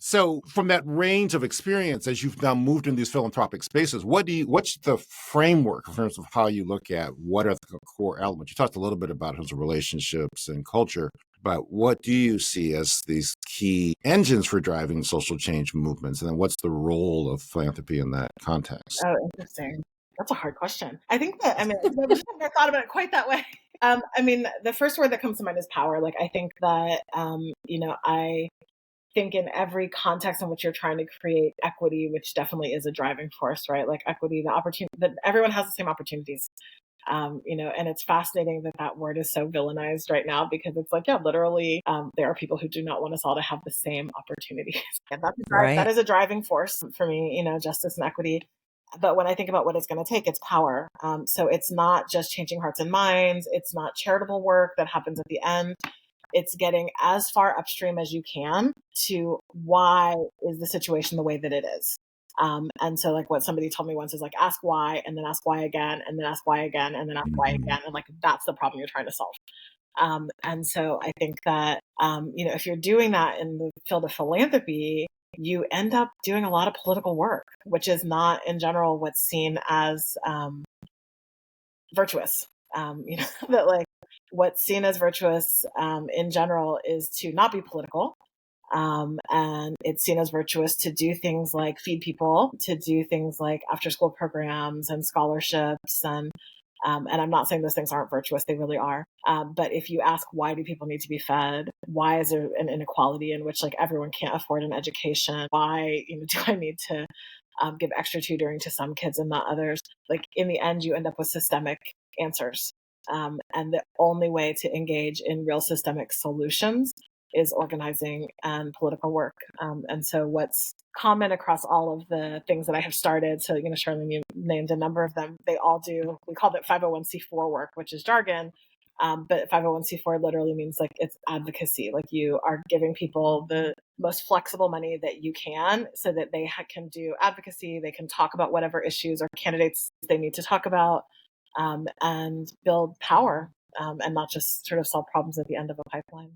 So from that range of experience, as you've now moved in these philanthropic spaces, what's the framework in terms of how you look at what are the core elements? You talked a little bit about terms of relationships and culture, but what do you see as these key engines for driving social change movements? And then what's the role of philanthropy in that context? Oh, interesting. That's a hard question. I think that, I've never thought about it quite that way. The first word that comes to mind is power. Like, I think that, I think in every context in which you're trying to create equity, which definitely is a driving force, right? Like equity, the opportunity that everyone has the same opportunities. And it's fascinating that word is so villainized right now because it's like, yeah, literally, there are people who do not want us all to have the same opportunities. And that is a driving force for me, justice and equity. But when I think about what it's going to take, it's power. So it's not just changing hearts and minds. It's not charitable work that happens at the end. It's getting as far upstream as you can to why is the situation the way that it is. And so like what somebody told me once is like, ask why, and then ask why again, and then ask why again, and then ask why again. And like, that's the problem you're trying to solve. And so I think that, if you're doing that in the field of philanthropy, you end up doing a lot of political work, which is not in general what's seen as virtuous. That like what's seen as virtuous in general is to not be political. And it's seen as virtuous to do things like feed people, to do things like after school programs and scholarships. And I'm not saying those things aren't virtuous, they really are. But if you ask, why do people need to be fed? Why is there an inequality in which like everyone can't afford an education? Why, do I need to give extra tutoring to some kids and not others? Like in the end, you end up with systemic answers. And the only way to engage in real systemic solutions is organizing and political work. And so what's common across all of the things that I have started, so, Charlene, you named a number of them, they all do, we called it 501c4 work, which is jargon. But 501c4 literally means like it's advocacy. Like you are giving people the most flexible money that you can so that they can do advocacy. They can talk about whatever issues or candidates they need to talk about, and build power, and not just sort of solve problems at the end of a pipeline.